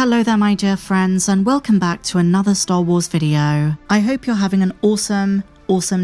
Hello there my dear friends, and welcome back to another Star Wars video. I hope you're having an awesome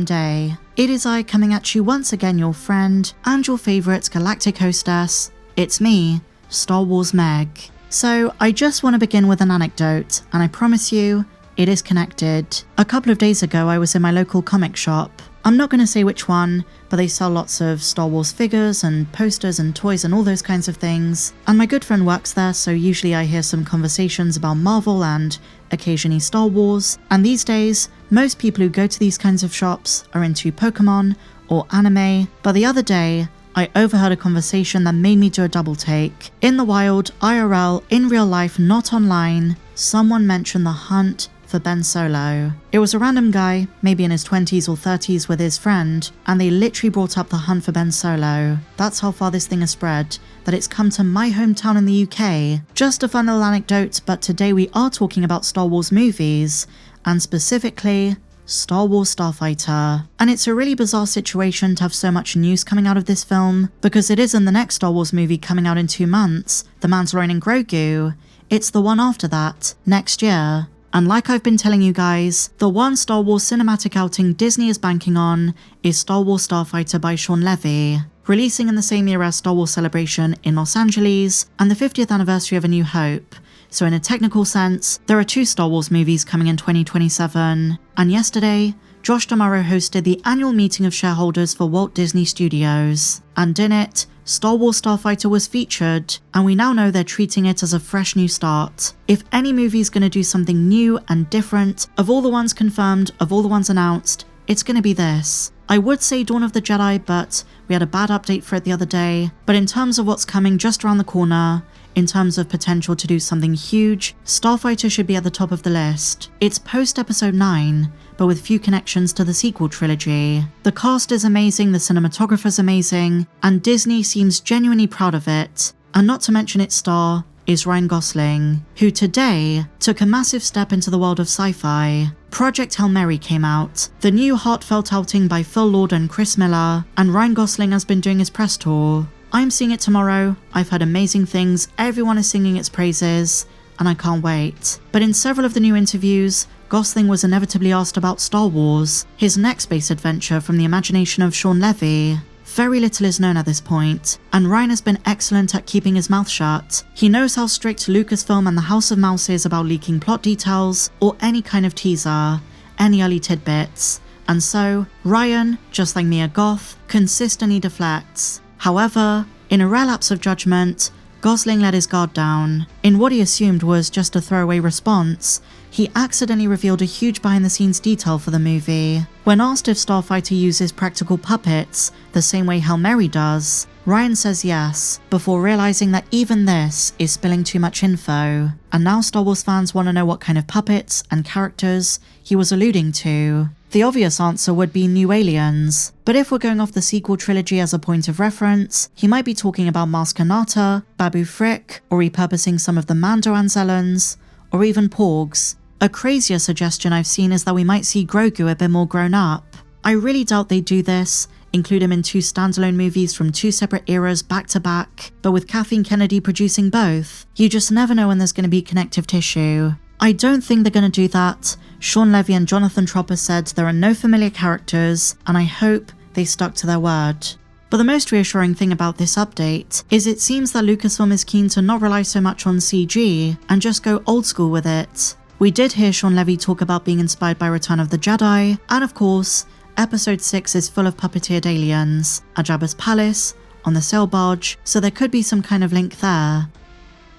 day. It is I coming at you once again, your friend and your favourite galactic hostess. It's me, Star Wars Meg. So I just want to begin with an anecdote, and I promise you, it is connected. A couple of days ago I was in my local comic shop. I'm not going to say which one, but they sell lots of Star Wars figures and posters and toys and all those kinds of things. And my good friend works there, so usually I hear some conversations about Marvel and occasionally Star Wars. And these days, most people who go to these kinds of shops are into Pokemon or anime. But the other day, I overheard a conversation that made me do a double take. In the wild, IRL, in real life, not online, someone mentioned the hunt for Ben Solo. It was a random guy, maybe in his 20s or 30s with his friend, and they literally brought up the hunt for Ben Solo. That's how far this thing has spread, that it's come to my hometown in the UK. Just a fun little anecdote, but today we are talking about Star Wars movies, and specifically Star Wars Starfighter. And it's a really bizarre situation to have so much news coming out of this film, because it isn't the next Star Wars movie coming out in 2 months, The Mandalorian and Grogu. It's the one after that, next year. And like I've been telling you guys, the one Star Wars cinematic outing Disney is banking on is Star Wars Starfighter by Shawn Levy, releasing in the same year as Star Wars Celebration in Los Angeles and the 50th anniversary of A New Hope. So in a technical sense, there are 2 Star Wars movies coming in 2027. And yesterday, Josh D'Amaro hosted the annual meeting of shareholders for Walt Disney Studios. And in it, Star Wars Starfighter was featured, and we now know they're treating it as a fresh new start. If any movie's gonna do something new and different, of all the ones confirmed, of all the ones announced, it's gonna be this. I would say Dawn of the Jedi, but we had a bad update for it the other day. But in terms of what's coming just around the corner, in terms of potential to do something huge, Starfighter should be at the top of the list. It's post-episode 9, but with few connections to the sequel trilogy. The cast is amazing, the cinematographer's amazing, and Disney seems genuinely proud of it. And not to mention its star is Ryan Gosling, who today took a massive step into the world of sci-fi. Project Hail Mary came out, the new heartfelt outing by Phil Lord and Chris Miller, and Ryan Gosling has been doing his press tour. I'm seeing it tomorrow, I've heard amazing things, everyone is singing its praises, and I can't wait. But in several of the new interviews, Gosling was inevitably asked about Star Wars, his next space adventure from the imagination of Shawn Levy. Very little is known at this point, and Ryan has been excellent at keeping his mouth shut. He knows how strict Lucasfilm and the House of Mouse is about leaking plot details, or any kind of teaser, any early tidbits. And so, Ryan, just like Mia Goth, consistently deflects. However, in a rare lapse of judgment, Gosling let his guard down. In what he assumed was just a throwaway response, he accidentally revealed a huge behind-the-scenes detail for the movie. When asked if Starfighter uses practical puppets, the same way Hail Mary does, Ryan says yes, before realizing that even this is spilling too much info. And now Star Wars fans want to know what kind of puppets and characters he was alluding to. The obvious answer would be new aliens, but if we're going off the sequel trilogy as a point of reference, he might be talking about Maz Kanata, Babu Frick, or repurposing some of the Mando Anzellans, or even Porgs. A crazier suggestion I've seen is that we might see Grogu a bit more grown up. I really doubt they do this, include him in 2 standalone movies from 2 separate eras back to back, but with Kathleen Kennedy producing both, you just never know when there's going to be connective tissue. I don't think they're going to do that. Shawn Levy and Jonathan Tropper said there are no familiar characters, and I hope they stuck to their word. But the most reassuring thing about this update is it seems that Lucasfilm is keen to not rely so much on CG and just go old school with it. We did hear Shawn Levy talk about being inspired by Return of the Jedi, and of course, Episode 6 is full of puppeteered aliens, at Jabba's palace, on the sail barge, so there could be some kind of link there.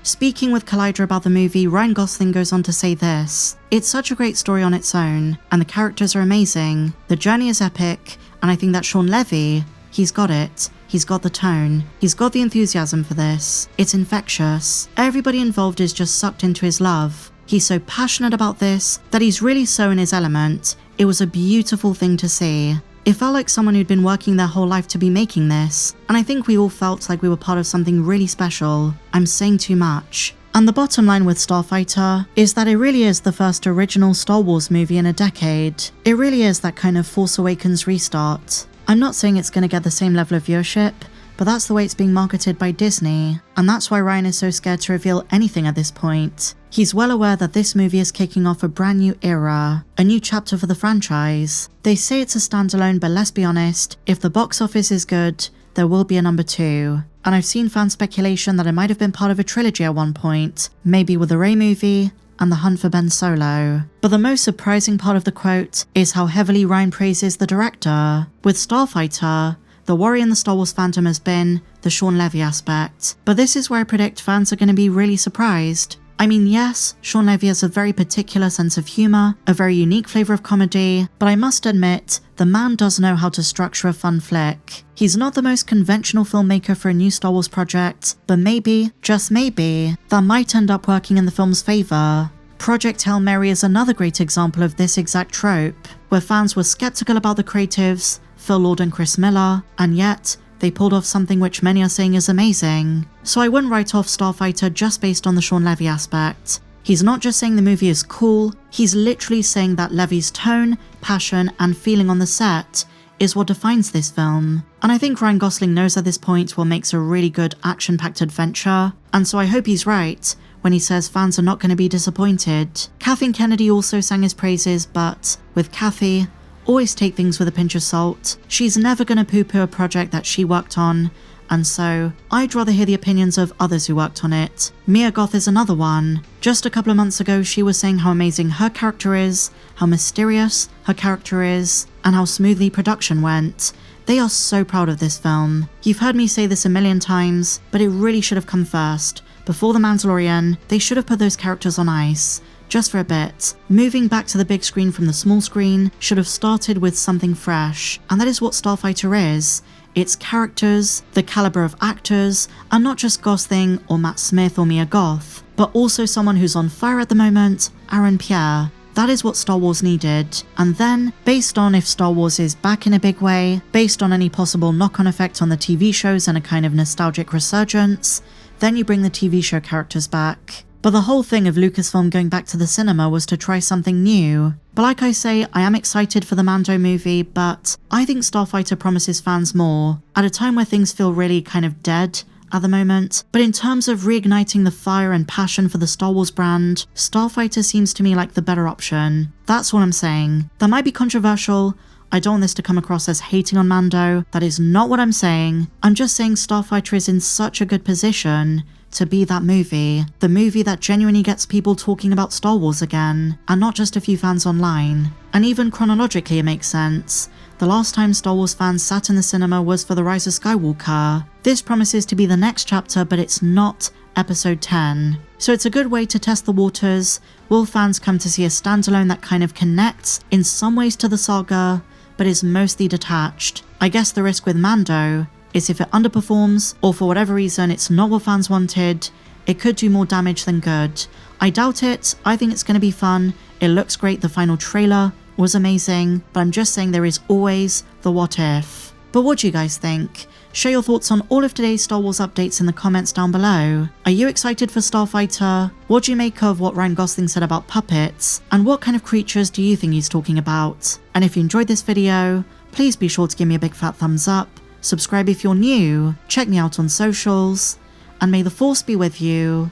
Speaking with Collider about the movie, Ryan Gosling goes on to say this: "It's such a great story on its own, and the characters are amazing, the journey is epic, and I think that Shawn Levy, he's got it. He's got the tone. He's got the enthusiasm for this. It's infectious. Everybody involved is just sucked into his love. He's so passionate about this that he's really so in his element. It was a beautiful thing to see. It felt like someone who'd been working their whole life to be making this, and I think we all felt like we were part of something really special. I'm saying too much." And the bottom line with Starfighter is that it really is the first original Star Wars movie in a decade. It really is that kind of Force Awakens restart. I'm not saying it's going to get the same level of viewership, but that's the way it's being marketed by Disney, and that's why Ryan is so scared to reveal anything at this point. He's well aware that this movie is kicking off a brand new era, a new chapter for the franchise. They say it's a standalone, but let's be honest, if the box office is good, there will be a number 2. And I've seen fan speculation that it might have been part of a trilogy at one point, maybe with the Rey movie and The Hunt for Ben Solo. But the most surprising part of the quote is how heavily Ryan praises the director. With Starfighter, the worry in the Star Wars fandom has been the Shawn Levy aspect. But this is where I predict fans are going to be really surprised. I mean, yes, Shawn Levy has a very particular sense of humor, a very unique flavor of comedy, but I must admit, the man does know how to structure a fun flick. He's not the most conventional filmmaker for a new Star Wars project, but maybe, just maybe, that might end up working in the film's favor. Project Hail Mary is another great example of this exact trope, where fans were skeptical about the creatives, Phil Lord and Chris Miller, and yet, they pulled off something which many are saying is amazing. So I wouldn't write off Starfighter just based on the Shawn Levy aspect. He's not just saying the movie is cool, he's literally saying that Levy's tone, passion, and feeling on the set is what defines this film. And I think Ryan Gosling knows at this point what makes a really good action-packed adventure, and so I hope he's right when he says fans are not going to be disappointed. Kathleen Kennedy also sang his praises, but with Kathy, always take things with a pinch of salt. She's never going to poo-poo a project that she worked on, and so I'd rather hear the opinions of others who worked on it. Mia Goth is another one. Just a couple of months ago, she was saying how amazing her character is, how mysterious her character is, and how smoothly production went. They are so proud of this film. You've heard me say this a million times, but it really should have come first. Before The Mandalorian, they should have put those characters on ice. Just for a bit. Moving back to the big screen from the small screen should have started with something fresh, and that is what Starfighter is. Its characters, the caliber of actors, and not just Gosling or Matt Smith or Mia Goth, but also someone who's on fire at the moment, Aaron Pierre. That is what Star Wars needed. And then, based on if Star Wars is back in a big way, based on any possible knock-on effect on the TV shows and a kind of nostalgic resurgence, then you bring the TV show characters back. But the whole thing of Lucasfilm going back to the cinema was to try something new. But like I say, I am excited for the Mando movie, but I think Starfighter promises fans more, at a time where things feel really kind of dead at the moment. But in terms of reigniting the fire and passion for the Star Wars brand, Starfighter seems to me like the better option. That's all I'm saying. That might be controversial. I don't want this to come across as hating on Mando. That is not what I'm saying. I'm just saying Starfighter is in such a good position to be that movie. The movie that genuinely gets people talking about Star Wars again, and not just a few fans online. And even chronologically it makes sense. The last time Star Wars fans sat in the cinema was for The Rise of Skywalker. This promises to be the next chapter, but it's not episode 10. So it's a good way to test the waters. Will fans come to see a standalone that kind of connects in some ways to the saga, but is mostly detached? I guess the risk with Mando is if it underperforms, or for whatever reason it's not what fans wanted, it could do more damage than good. I doubt it. I think it's going to be fun. It looks great. The final trailer was amazing, but I'm just saying there is always the what if. But what do you guys think? Share your thoughts on all of today's Star Wars updates in the comments down below. Are you excited for Starfighter? What do you make of what Ryan Gosling said about puppets? And what kind of creatures do you think he's talking about? And if you enjoyed this video, please be sure to give me a big fat thumbs up. Subscribe if you're new, check me out on socials, and may the Force be with you,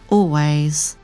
always.